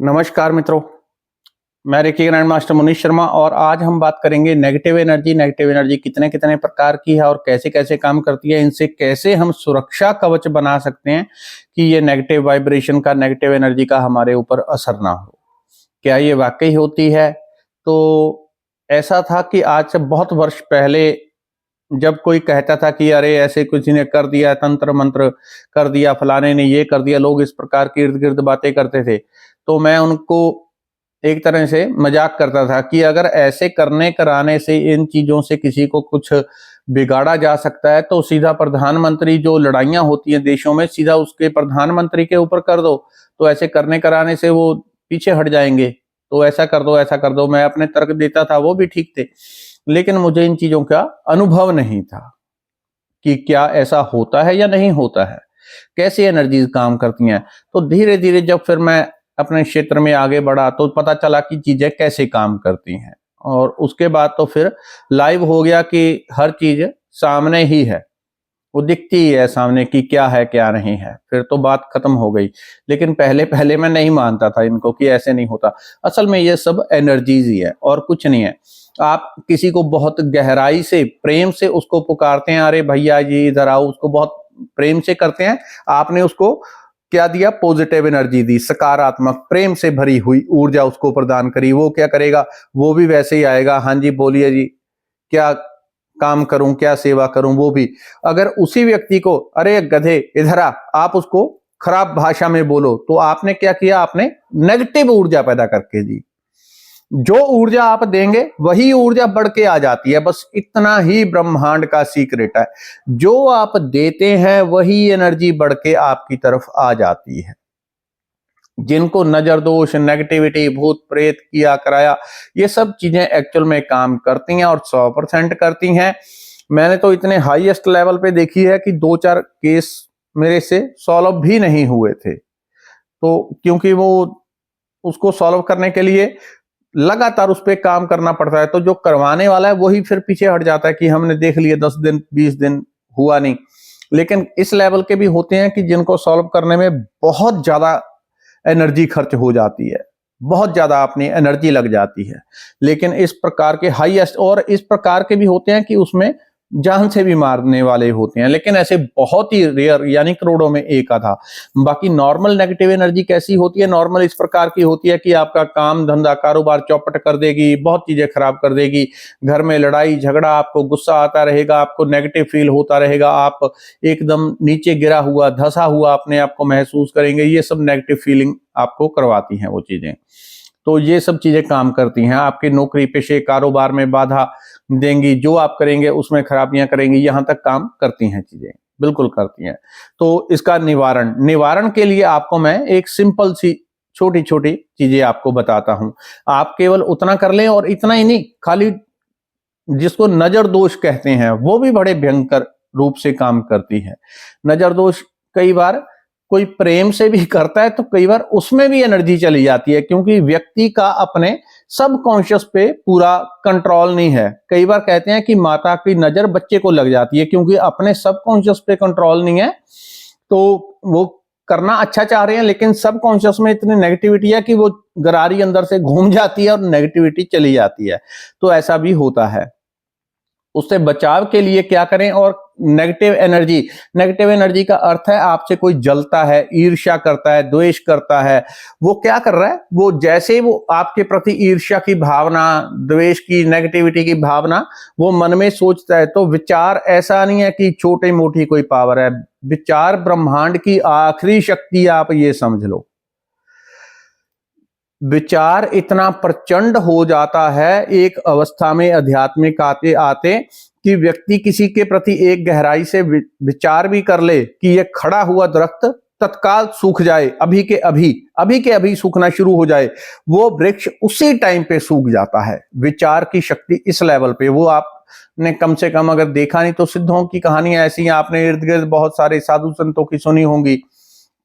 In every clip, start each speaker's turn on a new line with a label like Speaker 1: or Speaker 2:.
Speaker 1: नमस्कार मित्रों, मैं reiki grand master Munish Sharma और आज हम बात करेंगे नेगेटिव एनर्जी। नेगेटिव एनर्जी कितने कितने प्रकार की है और कैसे कैसे काम करती है, इनसे कैसे हम सुरक्षा कवच बना सकते हैं कि ये नेगेटिव वाइब्रेशन का, नेगेटिव एनर्जी का हमारे ऊपर असर ना हो। क्या ये वाकई होती है? तो ऐसा था कि आज से बहुत वर्ष पहले जब कोई कहता था कि अरे ऐसे किसी ने कर दिया, तंत्र मंत्र कर दिया, फलाने ने ये कर दिया, लोग इस प्रकार की इर्द गिर्द बातें करते थे, तो मैं उनको एक तरह से मजाक करता था कि अगर ऐसे करने कराने से इन चीजों से किसी को कुछ बिगाड़ा जा सकता है तो सीधा प्रधानमंत्री, जो लड़ाइयां होती हैं देशों में, सीधा उसके प्रधानमंत्री के ऊपर कर दो, तो ऐसे करने कराने से वो पीछे हट जाएंगे। तो ऐसा कर दो, ऐसा कर दो। मैं अपने तर्क देता था, वो भी ठीक थे, लेकिन मुझे इन चीजों का अनुभव नहीं था कि क्या ऐसा होता है या नहीं होता है, कैसी एनर्जीज काम करती हैं। तो धीरे धीरे जब फिर मैं अपने क्षेत्र में आगे बढ़ा तो पता चला कि चीजें कैसे काम करती हैं, और उसके बाद तो फिर लाइव हो गया कि हर चीज सामने ही है, वो दिखती ही है सामने कि क्या है क्या नहीं है। फिर तो बात खत्म हो गई। लेकिन पहले पहले मैं नहीं मानता था इनको कि ऐसे नहीं होता। असल में ये सब एनर्जीज ही है और कुछ नहीं है। आप किसी को बहुत गहराई से, प्रेम से उसको पुकारते हैं, अरे भैया जी इधर आओ, उसको बहुत प्रेम से करते हैं। आपने उसको क्या दिया? पॉजिटिव एनर्जी दी, सकारात्मक प्रेम से भरी हुई ऊर्जा उसको प्रदान करी। वो क्या करेगा? वो भी वैसे ही आएगा, हाँ जी बोलिए जी, क्या काम करूं, क्या सेवा करूं। वो भी अगर उसी व्यक्ति को अरे गधे इधर आ, आप उसको खराब भाषा में बोलो, तो आपने क्या किया? आपने नेगेटिव ऊर्जा पैदा करके दी। जो ऊर्जा आप देंगे वही ऊर्जा बढ़ के आ जाती है। बस इतना ही ब्रह्मांड का सीक्रेट है। जो आप देते हैं वही एनर्जी बढ़ के आपकी तरफ आ जाती है। जिनको नजर दोष, नेगेटिविटी, भूत प्रेत, किया कराया, ये सब चीजें एक्चुअल में काम करती हैं और 100% करती हैं। मैंने तो इतने हाईएस्ट लेवल पे देखी है कि 2-4 केस मेरे से सॉल्व भी नहीं हुए थे। तो क्योंकि वो उसको सॉल्व करने के लिए लगातार उस पर काम करना पड़ता है, तो जो करवाने वाला है वही फिर पीछे हट जाता है कि हमने देख लिए 10 दिन 20 दिन हुआ नहीं। लेकिन इस लेवल के भी होते हैं कि जिनको सॉल्व करने में बहुत ज्यादा एनर्जी खर्च हो जाती है, बहुत ज्यादा अपनी एनर्जी लग जाती है। लेकिन इस प्रकार के हाईएस्ट, और इस प्रकार के भी होते हैं कि उसमें जान से भी मारने वाले होते हैं, लेकिन ऐसे बहुत ही रेयर, यानी करोड़ों में एक आधा। बाकी नॉर्मल नेगेटिव एनर्जी कैसी होती है? नॉर्मल इस प्रकार की होती है कि आपका काम धंधा कारोबार चौपट कर देगी, बहुत चीजें खराब कर देगी, घर में लड़ाई झगड़ा, आपको गुस्सा आता रहेगा, आपको नेगेटिव फील होता रहेगा, आप एकदम नीचे गिरा हुआ, धंसा हुआ अपने आप को महसूस करेंगे। ये सब नेगेटिव फीलिंग आपको करवाती हैं वो चीजें। तो ये सब चीजें काम करती हैं, आपके नौकरी पेशे कारोबार में बाधा देंगी, जो आप करेंगे उसमें खराबियां करेंगी, यहां तक काम करती हैं चीजें, बिल्कुल करती हैं। तो इसका निवारण निवारण के लिए आपको मैं एक सिंपल सी छोटी छोटी चीजें आपको बताता हूं। आप केवल उतना कर लें, और इतना ही नहीं, खाली जिसको नजर दोष कहते हैं वो भी बड़े भयंकर रूप से काम करती है। नजर दोष कई बार कोई प्रेम से भी करता है तो कई बार उसमें भी एनर्जी चली जाती है, क्योंकि व्यक्ति का अपने सबकॉन्शियस पे पूरा कंट्रोल नहीं है। कई बार कहते हैं कि माता की नजर बच्चे को लग जाती है, क्योंकि अपने सबकॉन्शियस पे कंट्रोल नहीं है। तो वो करना अच्छा चाह रहे हैं, लेकिन सबकॉन्शियस में इतनी नेगेटिविटी है कि वो गरारी अंदर से घूम जाती है और नेगेटिविटी चली जाती है। तो ऐसा भी होता है। उससे बचाव के लिए क्या करें? और नेगेटिव एनर्जी का अर्थ है आपसे कोई जलता है, ईर्ष्या करता है, द्वेष करता है। वो क्या कर रहा है? वो जैसे वो आपके प्रति ईर्ष्या की भावना, द्वेष की, नेगेटिविटी की भावना वो मन में सोचता है। तो विचार ऐसा नहीं है कि छोटी मोटी कोई पावर है, विचार ब्रह्मांड की आखिरी शक्ति, आप ये समझ लो। विचार इतना प्रचंड हो जाता है एक अवस्था में आध्यात्मिक आते आते कि व्यक्ति किसी के प्रति एक गहराई से विचार भी कर ले कि ये खड़ा हुआ दरख्त तत्काल सूख जाए, अभी के अभी सूखना शुरू हो जाए, वो वृक्ष उसी टाइम पे सूख जाता है। विचार की शक्ति इस लेवल पे, वो आपने कम से कम अगर देखा नहीं तो सिद्धों की कहानियां ऐसी हैं, आपने इर्द गिर्द बहुत सारे साधु संतों की सुनी होंगी,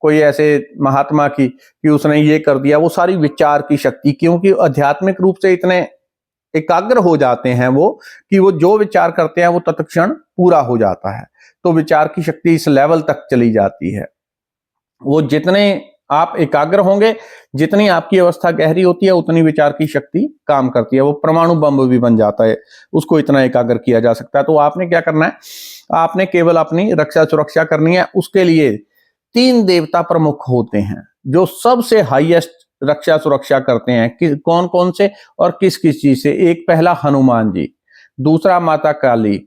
Speaker 1: कोई ऐसे महात्मा की कि उसने ये कर दिया। वो सारी विचार की शक्ति, क्योंकि आध्यात्मिक रूप से इतने एकाग्र हो जाते हैं वो कि वो जो विचार करते हैं वो तत्क्षण पूरा हो जाता है। तो विचार की शक्ति इस लेवल तक चली जाती है। वो जितने आप एकाग्र होंगे, जितनी आपकी अवस्था गहरी होती है उतनी विचार की शक्ति काम करती है। वो परमाणु बम भी बन जाता है, उसको इतना एकाग्र किया जा सकता है। तो आपने क्या करना है, आपने केवल अपनी रक्षा सुरक्षा करनी है। उसके लिए 3 देवता प्रमुख होते हैं जो सबसे हाईएस्ट रक्षा सुरक्षा करते हैं। कौन कौन से और किस किस चीज से? एक पहला हनुमान जी, दूसरा माता काली,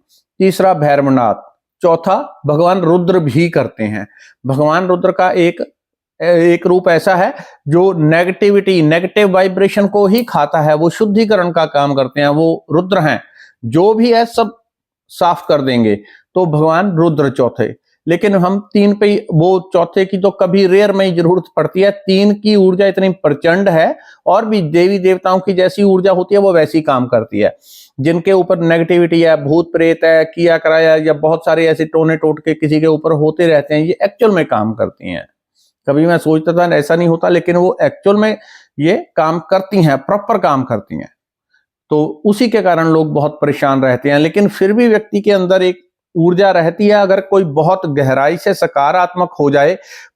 Speaker 1: तीसरा भैरवनाथ, चौथा भगवान रुद्र भी करते हैं। भगवान रुद्र का एक रूप ऐसा है जो नेगेटिव वाइब्रेशन को ही खाता है, वो शुद्धिकरण का काम करते हैं, वो रुद्र हैं, जो भी है सब साफ कर देंगे। तो भगवान रुद्र चौथे। लेकिन हम 3 पे, वो चौथे की तो कभी रेयर में ही जरूरत पड़ती है। 3 की ऊर्जा इतनी प्रचंड है, और भी देवी देवताओं की जैसी ऊर्जा होती है वो वैसी काम करती है। जिनके ऊपर नेगेटिविटी है, भूत प्रेत है, किया कराया, या बहुत सारे ऐसे टोने टोटके किसी के ऊपर होते रहते हैं, ये एक्चुअल में काम करती हैं। कभी मैं सोचता था ऐसा नहीं होता, लेकिन वो एक्चुअल में ये काम करती हैं, प्रॉपर काम करती हैं। तो उसी के कारण लोग बहुत परेशान रहते हैं। लेकिन फिर भी व्यक्ति के अंदर एक ऊर्जा रहती है, अगर कोई बहुत गहराई से सकारात्मक हो जाए,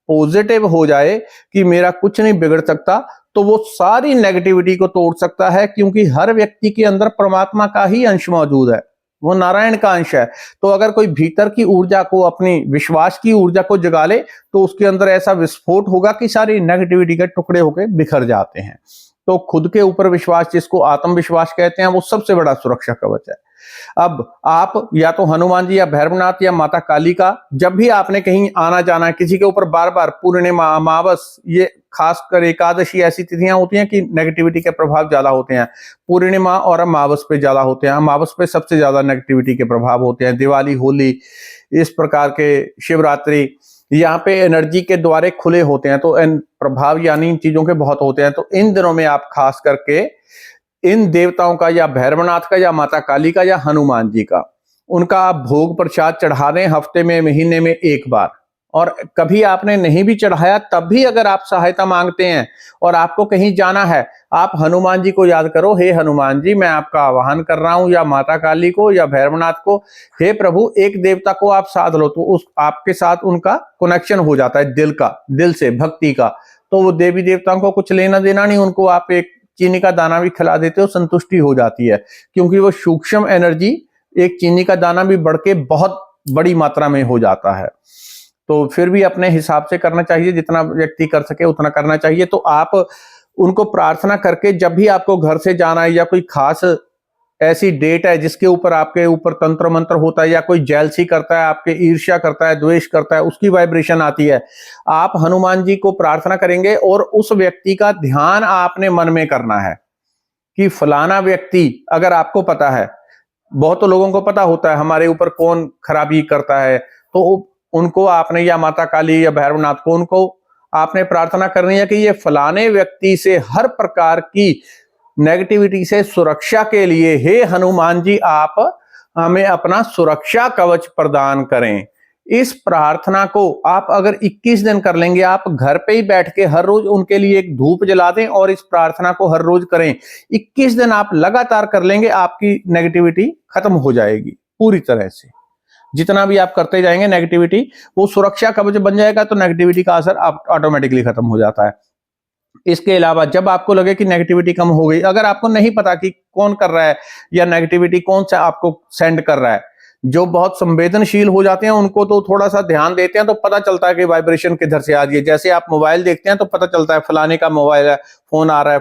Speaker 1: पॉजिटिव हो जाए कि मेरा कुछ नहीं बिगड़ सकता, तो वो सारी नेगेटिविटी को तोड़ सकता है। क्योंकि हर व्यक्ति के अंदर परमात्मा का ही अंश मौजूद है, वो नारायण का अंश है। तो अगर कोई भीतर की ऊर्जा को, अपनी विश्वास की ऊर्जा को जगा ले, तो उसके अंदर ऐसा विस्फोट होगा कि सारी नेगेटिविटी के टुकड़े होकर बिखर जाते हैं। तो खुद के ऊपर विश्वास, जिसको आत्मविश्वास कहते हैं, वो सबसे बड़ा सुरक्षा कवच है। अब आप या तो हनुमान जी या भैरवनाथ या माता काली का, जब भी आपने कहीं आना जाना है, किसी के ऊपर बार बार पूर्णिमा, अमावस, ये खासकर एकादशी ऐसी तिथियां होती हैं कि नेगेटिविटी के प्रभाव ज्यादा होते हैं। पूर्णिमा और अमावस पे ज्यादा होते हैं, अमावस पे सबसे ज्यादा नेगेटिविटी के प्रभाव होते हैं। दिवाली, होली, इस प्रकार के, शिवरात्रि, यहाँ पे एनर्जी के द्वारे खुले होते हैं, तो प्रभाव यानी इन चीजों के बहुत होते हैं। तो इन दिनों में आप खास करके इन देवताओं का, या भैरवनाथ का, या माता काली का, या हनुमान जी का, उनका आप भोग प्रसाद चढ़ा दें हफ्ते में, महीने में एक बार। और कभी आपने नहीं भी चढ़ाया तब भी अगर आप सहायता मांगते हैं और आपको कहीं जाना है, आप हनुमान जी को याद करो, हे हनुमान जी मैं आपका आह्वान कर रहा हूं, या माता काली को, या भैरवनाथ को, हे प्रभु एक देवता को आप साध लो। तो उस आपके साथ उनका कनेक्शन हो जाता है दिल से, भक्ति का। तो वो देवी देवताओं को कुछ लेना देना नहीं, उनको आप एक चीनी का दाना भी खिला देते हो, संतुष्टि हो जाती है। क्योंकि वो सूक्ष्म एनर्जी, एक चीनी का दाना भी बढ़ के बहुत बड़ी मात्रा में हो जाता है। तो फिर भी अपने हिसाब से करना चाहिए, जितना व्यक्ति कर सके उतना करना चाहिए। तो आप उनको प्रार्थना करके, जब भी आपको घर से जाना है, या कोई खास ऐसी डेट है जिसके ऊपर आपके ऊपर तंत्र मंत्र होता है, या कोई जेलसी करता है, आपके ईर्ष्या करता है, द्वेष करता है, उसकी वाइब्रेशन आती है, आप हनुमान जी को प्रार्थना करेंगे और उस व्यक्ति का ध्यान आपने मन में करना है कि फलाना व्यक्ति, अगर आपको पता है, बहुत लोगों को पता होता है हमारे ऊपर कौन खराबी करता है, तो उनको आपने, या माता काली या भैरवनाथ को, उनको आपने प्रार्थना करनी है कि ये फलाने व्यक्ति से हर प्रकार की नेगेटिविटी से सुरक्षा के लिए, हे हनुमान जी आप हमें अपना सुरक्षा कवच प्रदान करें। इस प्रार्थना को आप अगर 21 दिन कर लेंगे, आप घर पे ही बैठ के हर रोज उनके लिए एक धूप जला दें और इस प्रार्थना को हर रोज करें। 21 दिन आप लगातार कर लेंगे, आपकी नेगेटिविटी खत्म हो जाएगी पूरी तरह से। जितना भी आप करते जाएंगे नेगेटिविटी, वो सुरक्षा कवच बन जाएगा, तो नेगेटिविटी का असर ऑटोमेटिकली खत्म हो जाता है। इसके अलावा जब आपको लगे कि नेगेटिविटी कम हो गई, अगर आपको नहीं पता कि कौन कर रहा है या नेगेटिविटी कौन सा आपको सेंड कर रहा है, जो बहुत संवेदनशील हो जाते हैं उनको तो थोड़ा सा ध्यान देते हैं तो पता चलता है कि वाइब्रेशन किधर से आ रही है। जैसे आप मोबाइल देखते हैं तो पता चलता है फलाने का मोबाइल है, फोन आ रहा है,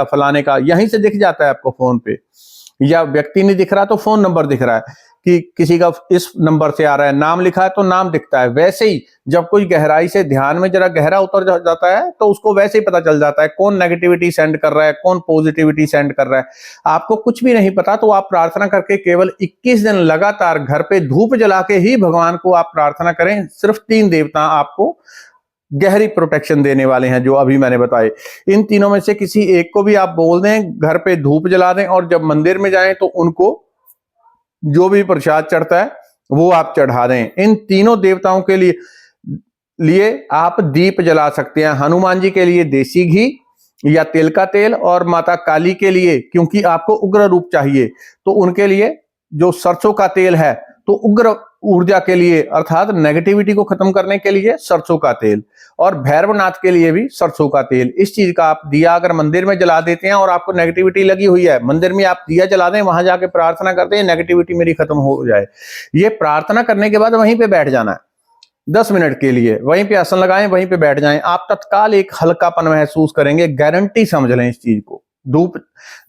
Speaker 1: फलाने का यहीं से दिख जाता है आपको फोन पे, या व्यक्ति नहीं दिख रहा तो फोन नंबर दिख रहा है कि किसी का इस नंबर से आ रहा है, नाम लिखा है तो नाम दिखता है। वैसे ही जब कोई गहराई से ध्यान में जरा गहरा उतर जाता है तो उसको वैसे ही पता चल जाता है कौन नेगेटिविटी सेंड कर रहा है, कौन पॉजिटिविटी सेंड कर रहा है। आपको कुछ भी नहीं पता तो आप प्रार्थना करके केवल 21 दिन लगातार घर पे धूप जला के ही भगवान को आप प्रार्थना करें। सिर्फ 3 देवता आपको गहरी प्रोटेक्शन देने वाले हैं जो अभी मैंने बताए। इन तीनों में से किसी एक को भी आप बोल दें, घर पे धूप जला दें, और जब मंदिर में जाएं तो उनको जो भी प्रसाद चढ़ता है वो आप चढ़ा दें। इन तीनों देवताओं के लिए आप दीप जला सकते हैं। हनुमान जी के लिए देसी घी या तिल का तेल, और माता काली के लिए, क्योंकि आपको उग्र रूप चाहिए, तो उनके लिए जो सरसों का तेल है, तो ऊर्जा के लिए अर्थात नेगेटिविटी को खत्म करने के लिए सरसों का तेल, और भैरवनाथ के लिए भी सरसों का तेल। इस चीज का आप दिया अगर मंदिर में जला देते हैं और आपको नेगेटिविटी लगी हुई है, मंदिर में आप दिया जला दें, वहां जाके प्रार्थना करते हैं नेगेटिविटी मेरी खत्म हो जाए। ये प्रार्थना करने के बाद वहीं पे बैठ जाना है 10 मिनट के लिए, वहीं पे आसन लगाएं, वहीं पे बैठ जाएं, आप तत्काल एक हल्कापन महसूस करेंगे। गारंटी समझ लें इस चीज को।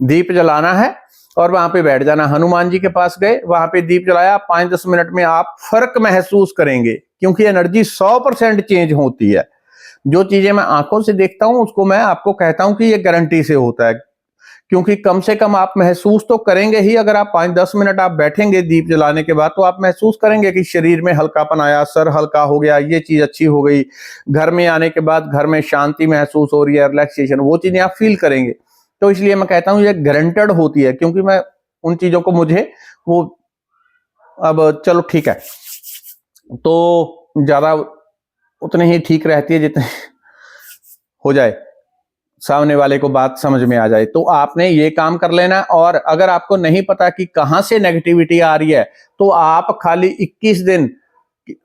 Speaker 1: दीप जलाना है और वहां पे बैठ जाना। हनुमान जी के पास गए, वहां पे दीप जलाया, 5-10 मिनट में आप फर्क महसूस करेंगे, क्योंकि एनर्जी 100% चेंज होती है। जो चीजें मैं आंखों से देखता हूं उसको मैं आपको कहता हूं कि ये गारंटी से होता है, क्योंकि कम से कम आप महसूस तो करेंगे ही। अगर आप 5-10 मिनट आप बैठेंगे दीप जलाने के बाद, तो आप महसूस करेंगे कि शरीर में हल्कापन आया, सर हल्का हो गया, ये चीज अच्छी हो गई। घर में आने के बाद घर में शांति महसूस हो रही है, रिलैक्सेशन, वो चीजें आप फील करेंगे। तो इसलिए मैं कहता हूं ये गारंटेड होती है, क्योंकि मैं उन चीजों को मुझे वो अब चलो ठीक है, तो ज्यादा उतने ही ठीक रहती है जितने हो जाए, सामने वाले को बात समझ में आ जाए। तो आपने ये काम कर लेना। और अगर आपको नहीं पता कि कहां से नेगेटिविटी आ रही है, तो आप खाली 21 दिन,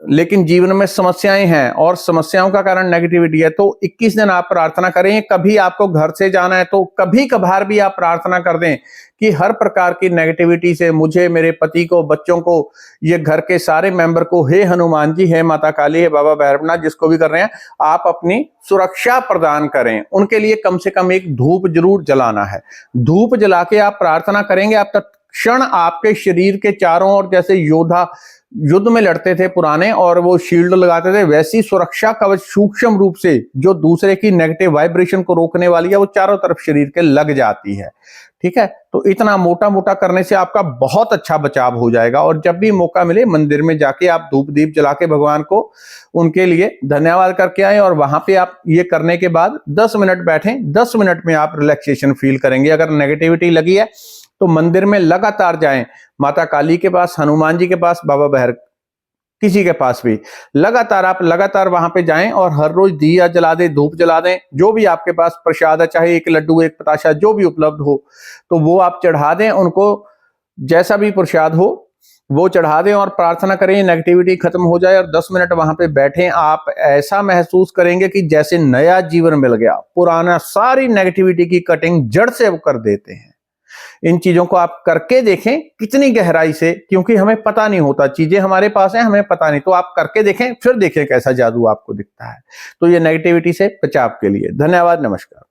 Speaker 1: लेकिन जीवन में समस्याएं हैं और समस्याओं का कारण नेगेटिविटी है, तो 21 दिन आप प्रार्थना करें। कभी आपको घर से जाना है तो कभी कभार भी आप प्रार्थना कर दें कि हर प्रकार की नेगेटिविटी से मुझे, मेरे पति को, बच्चों को, ये घर के सारे मेंबर को, हे हनुमान जी, हे माता काली, हे बाबा भैरवनाथ, जिसको भी कर रहे हैं, आप अपनी सुरक्षा प्रदान करें। उनके लिए कम से कम एक धूप जरूर जलाना है। धूप जला के आप प्रार्थना करेंगे, आप तत्क्षण आपके शरीर के चारों ओर, जैसे योद्धा युद्ध में लड़ते थे पुराने और वो शील्ड लगाते थे, वैसी सुरक्षा कवच सूक्ष्म रूप से जो दूसरे की नेगेटिव वाइब्रेशन को रोकने वाली है, वो चारों तरफ शरीर के लग जाती है। ठीक है, तो इतना मोटा मोटा करने से आपका बहुत अच्छा बचाव हो जाएगा। और जब भी मौका मिले मंदिर में जाके आप धूप दीप जला के भगवान को, उनके लिए धन्यवाद करके आए, और वहां पे आप ये करने के बाद 10 मिनट बैठें। 10 मिनट में आप रिलैक्सेशन फील करेंगे। अगर नेगेटिविटी लगी है तो मंदिर में लगातार जाएं, माता काली के पास, हनुमान जी के पास, बाबा भैरव, किसी के पास भी लगातार आप लगातार वहां पे जाएं और हर रोज दिया जला दें, धूप जला दें। जो भी आपके पास प्रसाद है, चाहे एक लड्डू, एक बताशा, जो भी उपलब्ध हो, तो वो आप चढ़ा दें उनको। जैसा भी प्रसाद हो वो चढ़ा दें और प्रार्थना करें नेगेटिविटी खत्म हो जाए। और 10 मिनट वहां पे बैठें। आप ऐसा महसूस करेंगे कि जैसे नया जीवन मिल गया। पुराना सारी नेगेटिविटी की कटिंग जड़ से वो कर देते हैं। इन चीजों को आप करके देखें कितनी गहराई से, क्योंकि हमें पता नहीं होता, चीजें हमारे पास हैं, हमें पता नहीं। तो आप करके देखें, फिर देखें कैसा जादू आपको दिखता है। तो ये नेगेटिविटी से बचाव के लिए। धन्यवाद, नमस्कार।